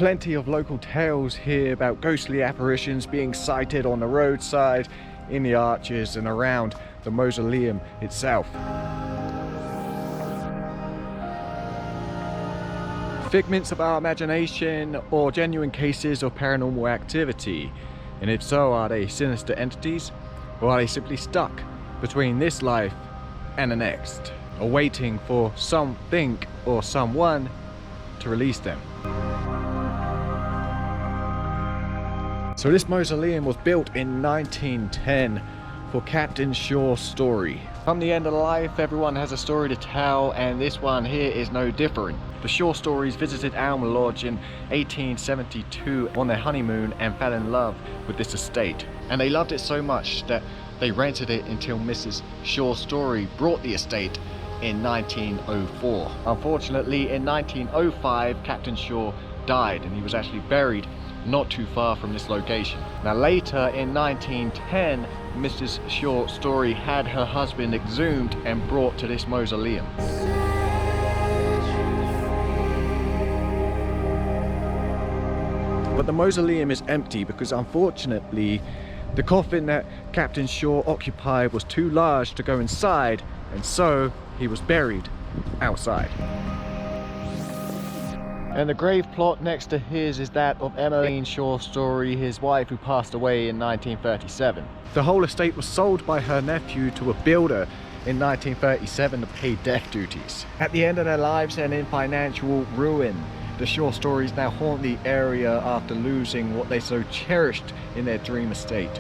plenty of local tales here about ghostly apparitions being sighted on the roadside, in the arches and around the mausoleum itself. Figments of our imagination or genuine cases of paranormal activity? And if so, are they sinister entities, or are they simply stuck between this life and the next, or waiting for something or someone to release them? So this mausoleum was built in 1910 for Captain Shaw's story. From the end of life, everyone has a story to tell, and this one here is no different. The Shaw stories visited Elm Lodge in 1872 on their honeymoon and fell in love with this estate. And they loved it so much that they rented it until Mrs. Shaw's story bought the estate in 1904. Unfortunately, in 1905, Captain Shaw died, and he was actually buried not too far from this location. Now later in 1910, Mrs. Shaw's story had her husband exhumed and brought to this mausoleum. But the mausoleum is empty because unfortunately the coffin that Captain Shaw occupied was too large to go inside, and so he was buried outside. And the grave plot next to his is that of Emmeline Shaw's story, his wife, who passed away in 1937. The whole estate was sold by her nephew to a builder in 1937 to pay death duties. At the end of their lives and in financial ruin, the Shaw stories now haunt the area after losing what they so cherished in their dream estate.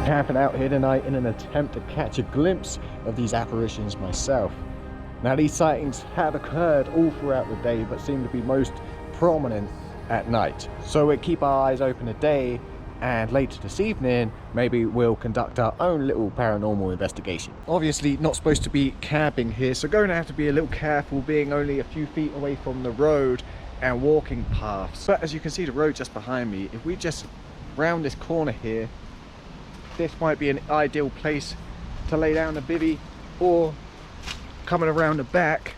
Camping out here tonight in an attempt to catch a glimpse of these apparitions myself. Now these sightings have occurred all throughout the day, but seem to be most prominent at night. So we'll keep our eyes open today, and later this evening maybe we'll conduct our own little paranormal investigation. Obviously not supposed to be camping here, so going to have to be a little careful, being only a few feet away from the road and walking paths. But as you can see, the road just behind me, if we just round this corner here, this might be an ideal place to lay down a bivvy, or coming around the back,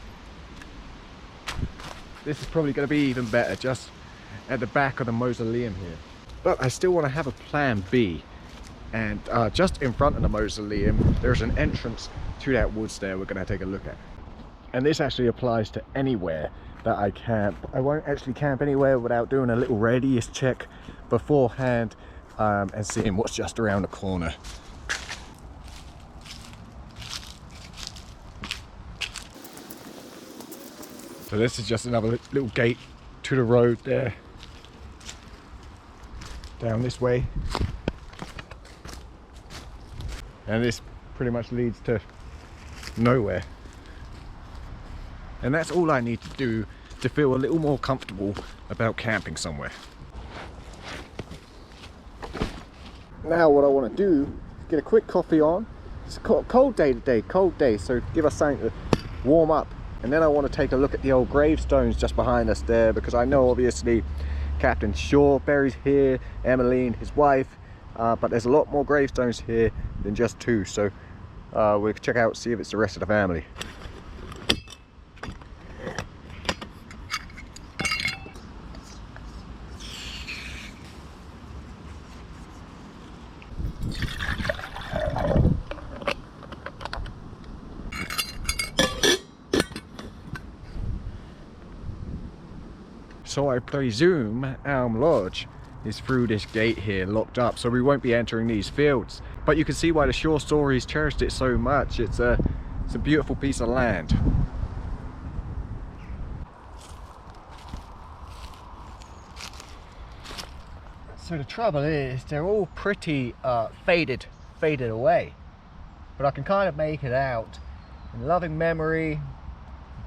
this is probably going to be even better, just at the back of the mausoleum here. But I still want to have a plan B, and just in front of the mausoleum there's an entrance to that woods there we're going to take a look at. And this actually applies to anywhere that I camp. I won't actually camp anywhere without doing a little radius check beforehand, and seeing what's just around the corner. So this is just another little gate to the road there, down this way, and this pretty much leads to nowhere. And that's all I need to do to feel a little more comfortable about camping somewhere. Now what I want to do is get a quick coffee on. It's a cold day today, cold day, so give us something to warm up. And then I want to take a look at the old gravestones just behind us there, because I know obviously Captain Shaw buried here, Emmeline, his wife, but there's a lot more gravestones here than just two, so we'll check out, see if it's the rest of the family. So I presume Elm Lodge is through this gate here, locked up, so we won't be entering these fields. But you can see why the Shaw stories cherished it so much. It's a beautiful piece of land. So the trouble is, they're all pretty faded faded away, but I can kind of make it out. In loving memory,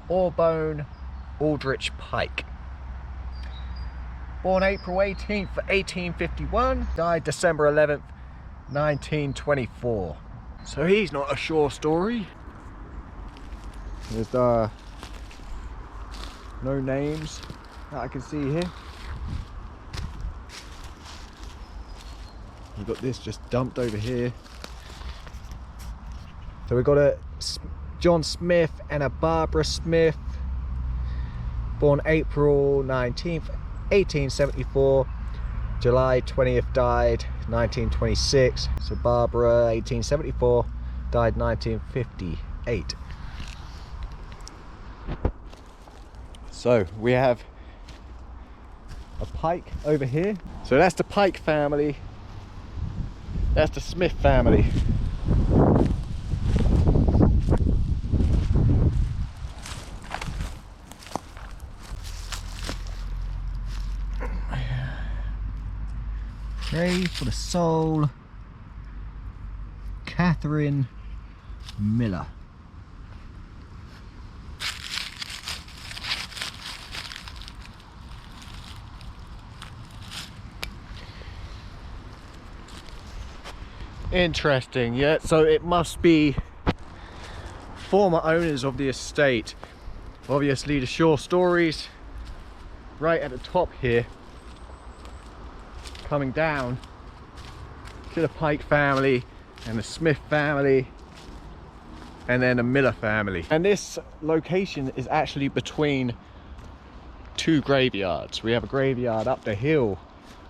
Orbone Aldrich Pike. Born April 18th, 1851, died December 11th, 1924. So he's not a short story. There's no names that I can see here. We've got this just dumped over here. So we've got a John Smith and a Barbara Smith, born April 19th, 1874, July 20th, died 1926. So Barbara 1874, died 1958. So we have a Pike over here. So that's the Pike family. That's the Smith family. Pray for the soul, Catherine Miller. Interesting, yeah, so it must be former owners of the estate. Obviously the short stories right at the top here, coming down to the Pike family and the Smith family and then the Miller family. And this location is actually between two graveyards. We have a graveyard up the hill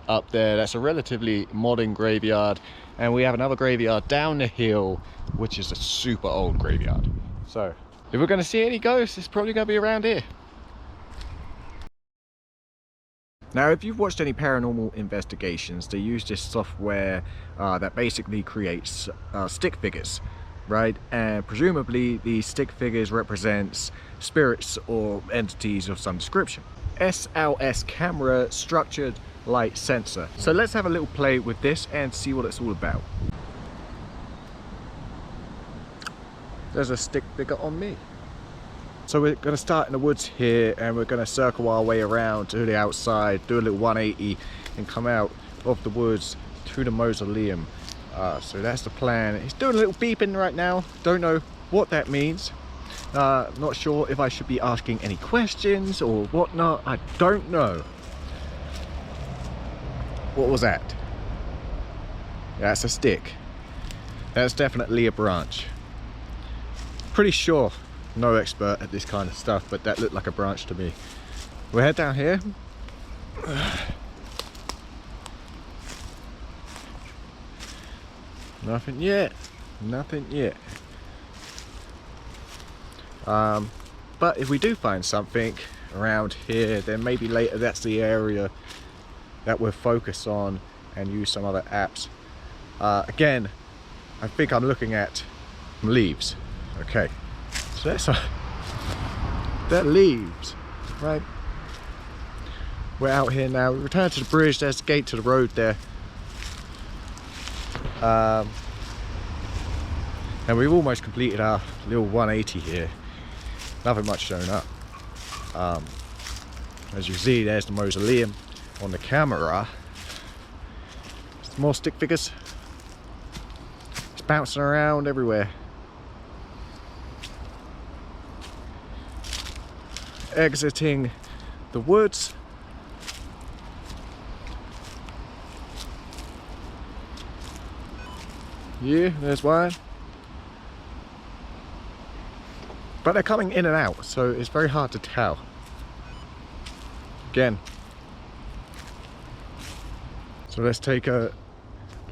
up there, that's a relatively modern graveyard, and we have another graveyard down the hill which is a super old graveyard. So if we're going to see any ghosts, it's probably going to be around here. Now, if you've watched any paranormal investigations, they use this software that basically creates stick figures, right? And presumably these stick figures represents spirits or entities of some description. SLS camera structured light sensor. So let's have a little play with this and see what it's all about. There's a stick figure on me. So we're going to start in the woods here and we're going to circle our way around to the outside, do a little 180 and come out of the woods to the mausoleum. So that's the plan. It's doing a little beeping right now. Don't know what that means. Not sure if I should be asking any questions or whatnot. I don't know. What was that? That's a stick. That's definitely a branch. Pretty sure. No expert at this kind of stuff, but that looked like a branch to me. We'll head down here. Nothing yet. Nothing yet. But if we do find something around here, then maybe later that's the area that we'll focus on and use some other apps. Again, I think I'm looking at leaves. Okay. So that's that leaves, right? We're out here now. We return to the bridge. There's the gate to the road there. And we've almost completed our little 180 here. Nothing much showing up. As you see, there's the mausoleum on the camera. There's more stick figures. It's bouncing around everywhere. Exiting the woods. Yeah, there's one. But they're coming in and out, so it's very hard to tell. Again. So let's take a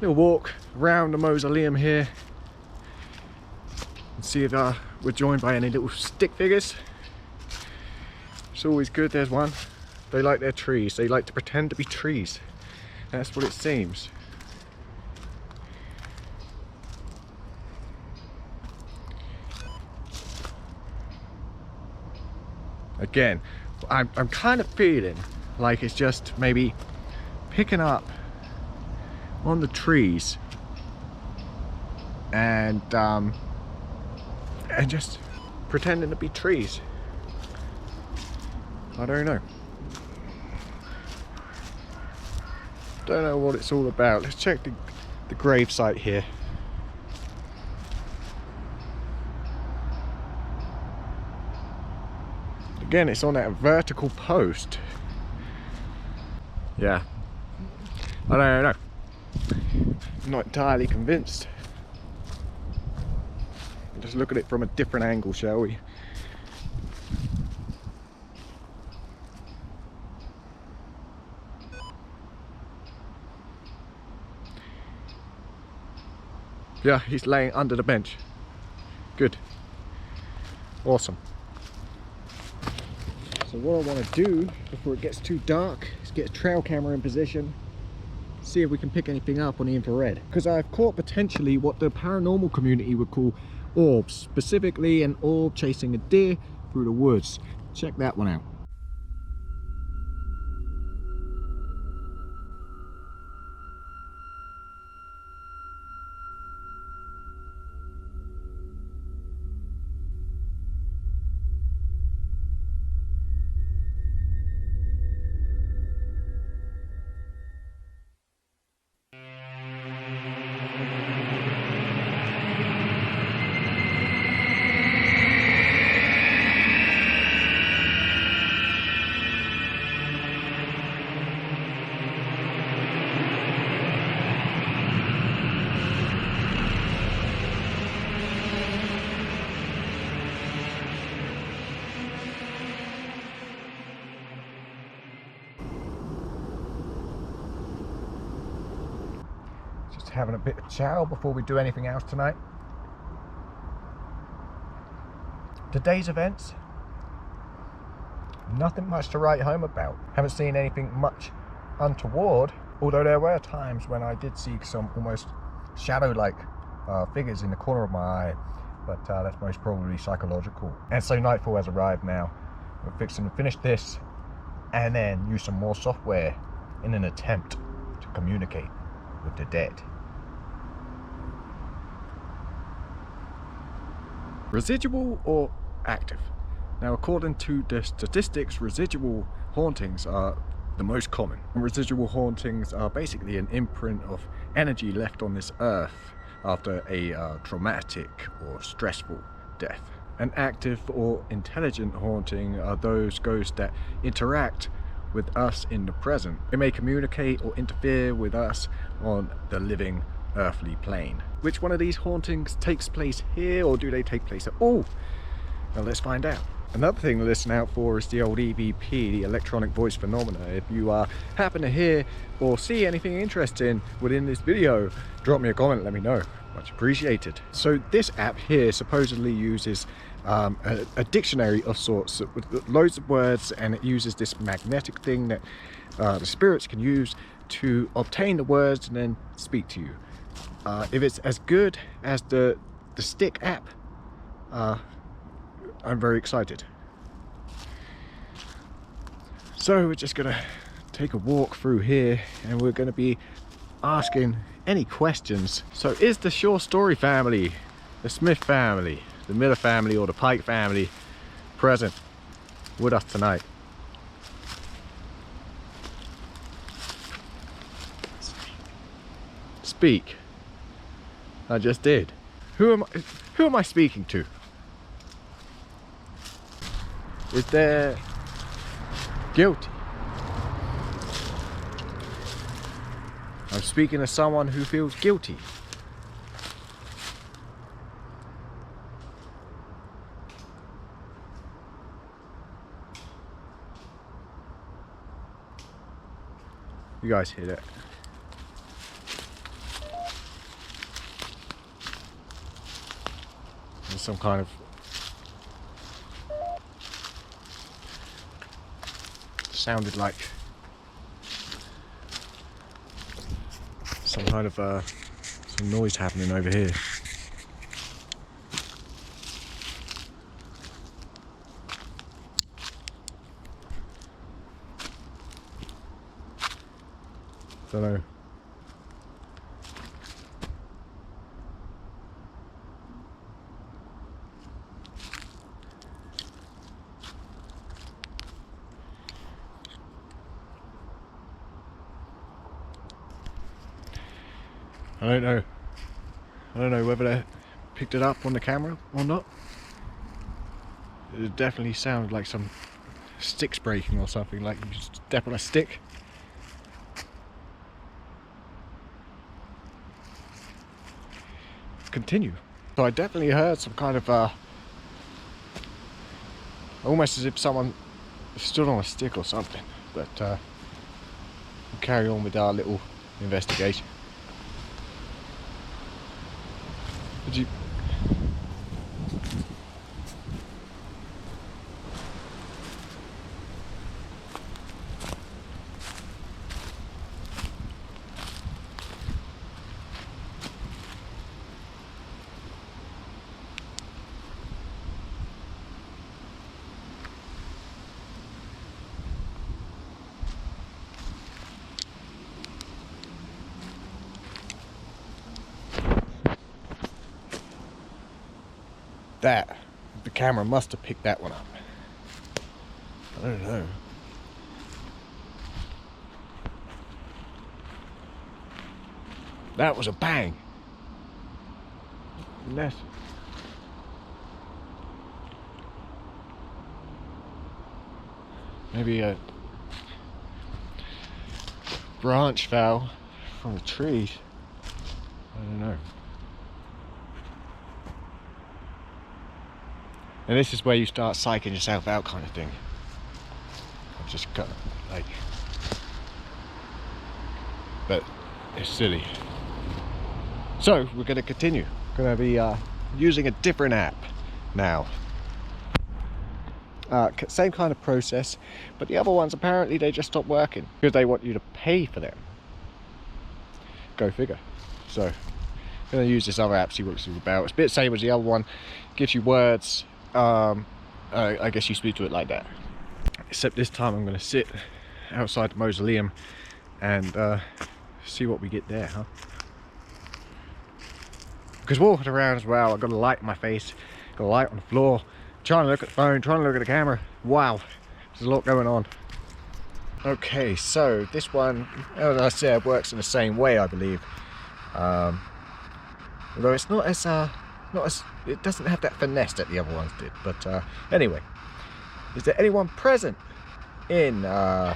little walk around the mausoleum here and see if we're joined by any little stick figures. It's always good. There's one. They like their trees. They like to pretend to be trees. That's what it seems. Again, I'm kind of feeling like it's just maybe picking up on the trees and just pretending to be trees. I don't know. Don't know what it's all about. Let's check the grave site here. Again, it's on that vertical post. Yeah, I don't know. I'm not entirely convinced. Just look at it from a different angle, shall we? Yeah, he's laying under the bench. Good. Awesome. So what I want to do before it gets too dark is get a trail camera in position, see if we can pick anything up on the infrared. Because I've caught potentially what the paranormal community would call orbs, specifically an orb chasing a deer through the woods. Check that one out. Just having a bit of chow before we do anything else tonight. Today's events, nothing much to write home about. Haven't seen anything much untoward, although there were times when I did see some almost shadow-like figures in the corner of my eye, but that's most probably psychological. And so nightfall has arrived now. We're fixing to finish this and then use some more software in an attempt to communicate with the dead. Residual or active? Now, according to the statistics, residual hauntings are the most common. And residual hauntings are basically an imprint of energy left on this earth after a traumatic or stressful death. An active or intelligent haunting are those ghosts that interact with us in the present. They may communicate or interfere with us on the living earthly plane. Which one of these hauntings takes place here, or do they take place at all? Well, let's find out. Another thing to listen out for is the old EVP, the electronic voice phenomena. If you happen to hear or see anything interesting within this video, drop me a comment, let me know. Much appreciated. So this app here supposedly uses a dictionary of sorts with loads of words, and it uses this magnetic thing that the spirits can use to obtain the words and then speak to you. If it's as good as the stick app, I'm very excited. So we're just gonna take a walk through here, and we're gonna be asking any questions. So is the Shaw Story family, the Smith family, the Miller family, or the Pike family present with us tonight? Speak. I just did. Who am I speaking to? Is there guilty? I'm speaking to someone who feels guilty. You guys hear that? There's some kind of sounded like some kind of some noise happening over here. Don't know. I don't know. I don't know whether they picked it up on the camera or not. It definitely sounded like some sticks breaking or something, like you just step on a stick. Continue. So I definitely heard some kind of almost as if someone stood on a stick or something, but we'll carry on with our little investigation. Did you... That, the camera must have picked that one up. I don't know. That was a bang. Unless... maybe a branch fell from the tree. I don't know. And this is where you start psyching yourself out, kind of thing. I'm just kind of like, but it's silly. So we're going to continue. Going to be using a different app now. Same kind of process, but the other ones apparently they just stopped working because they want you to pay for them. Go figure. So I'm going to use this other app, see what it's all about. It's a bit same as the other one. Gives you words. I guess you speak to it like that, except this time I'm going to sit outside the mausoleum and see what we get there, huh? Because walking around as well, I've got a light in my face, got a light on the floor, trying to look at the phone, trying to look at the camera. Wow, there's a lot going on. Okay, so this one, as I said, works in the same way, I believe. Although it's not as it doesn't have that finesse that the other ones did. But anyway, is there anyone present in did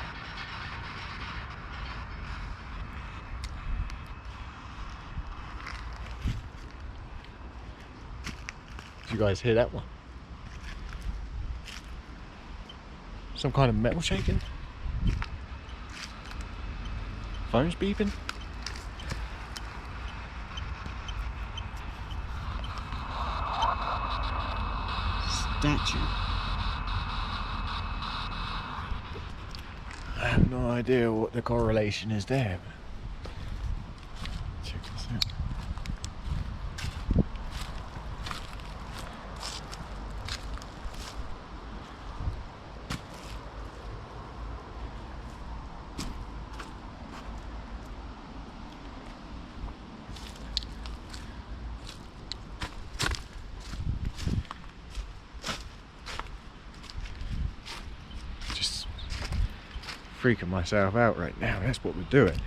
you guys hear that one? Some kind of metal shaking? Phone's beeping? Statue. I have no idea what the correlation is there. Check this out. Freaking myself out right now. That's what we're doing.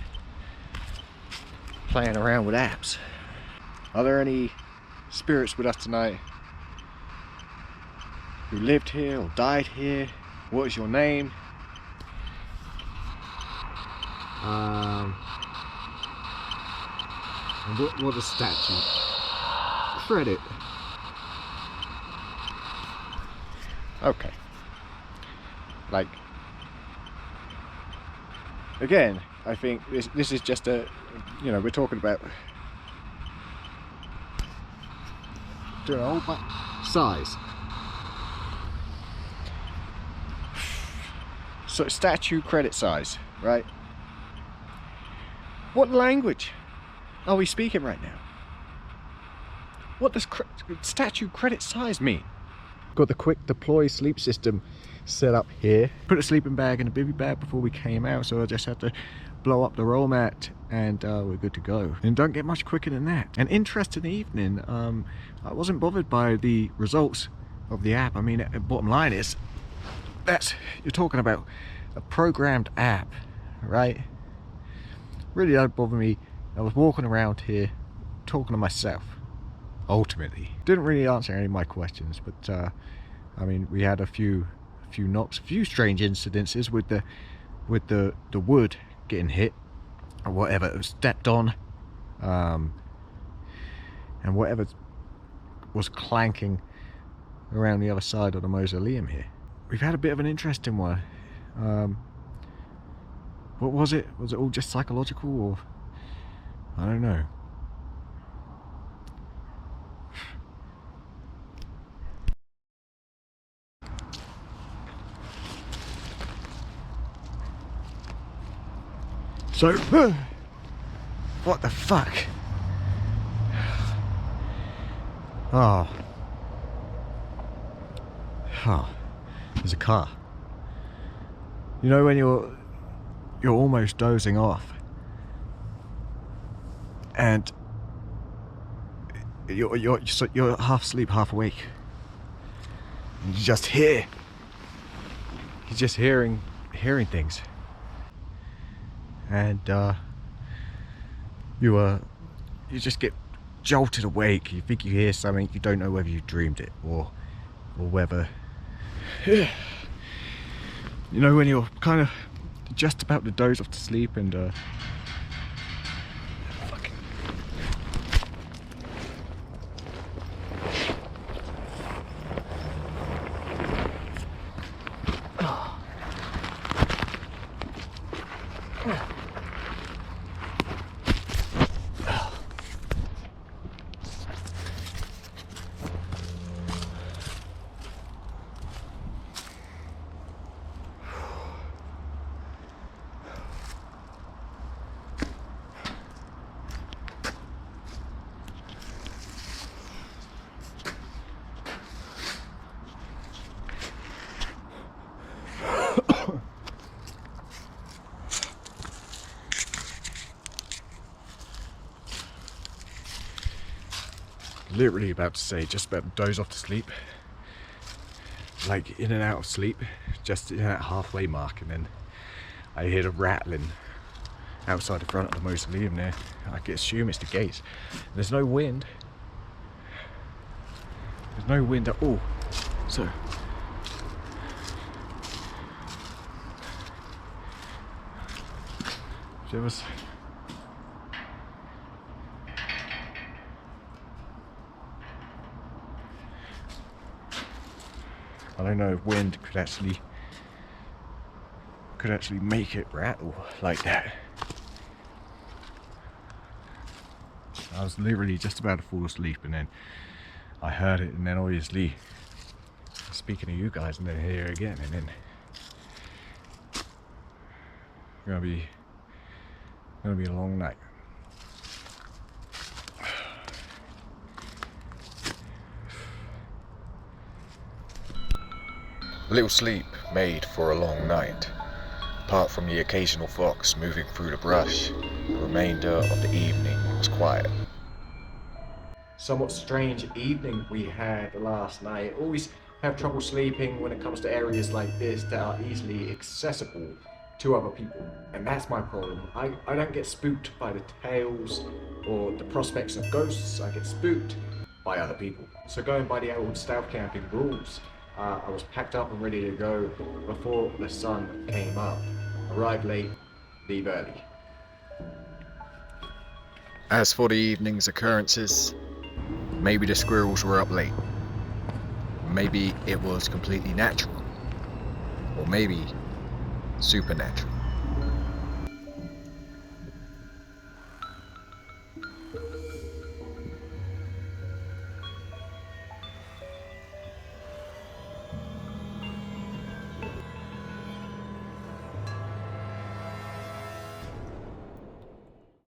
Playing around with apps. Are there any spirits with us tonight who lived here or died here? What is your name? What a statue. Credit. Okay. Like, again, I think this is just a, you know, we're talking about doing a whole size. So statue credit size, right? What language are we speaking right now? What does statue credit size mean? Got the quick deploy sleep system set up here. Put a sleeping bag in a bivy bag before we came out, so I just had to blow up the roll mat and we're good to go. And don't get much quicker than that. An interesting evening. I wasn't bothered by the results of the app. I mean, bottom line is, you're talking about a programmed app, right? Really don't bother me I was walking around here talking to myself. Ultimately, didn't really answer any of my questions, but I mean, we had a few knocks, a few strange incidences with the wood getting hit or whatever it was stepped on, and whatever was clanking around the other side of the mausoleum here. We've had a bit of an interesting one. What was it? Was it all just psychological, or I don't know. So, what the fuck? Oh, there's a car. You know when you're almost dozing off, and you're half asleep, half awake, and you just hear. You're just hearing things. And you just get jolted awake. You think you hear something, you don't know whether you dreamed it or whether you know when you're kind of just about to doze off to sleep and literally about to say, just about to doze off to sleep, like in and out of sleep, just in that halfway mark, and then I hear the rattling outside the front of the mausoleum there. I can assume it's the gates. There's no wind. There's no wind at all. So there was I don't know if wind could actually make it rattle like that. I was literally just about to fall asleep, and then I heard it, and then obviously speaking to you guys, and then hear it again, and then it's gonna be a long night. Little sleep made for a long night. Apart from the occasional fox moving through the brush, the remainder of the evening was quiet. Somewhat strange evening we had last night. Always have trouble sleeping when it comes to areas like this that are easily accessible to other people, and that's my problem. I don't get spooked by the tales or the prospects of ghosts. I get spooked by other people. So going by the old stealth camping rules, I was packed up and ready to go before the sun came up. Arrive late, leave early. As for the evening's occurrences, maybe the squirrels were up late. Maybe it was completely natural. Or maybe supernatural.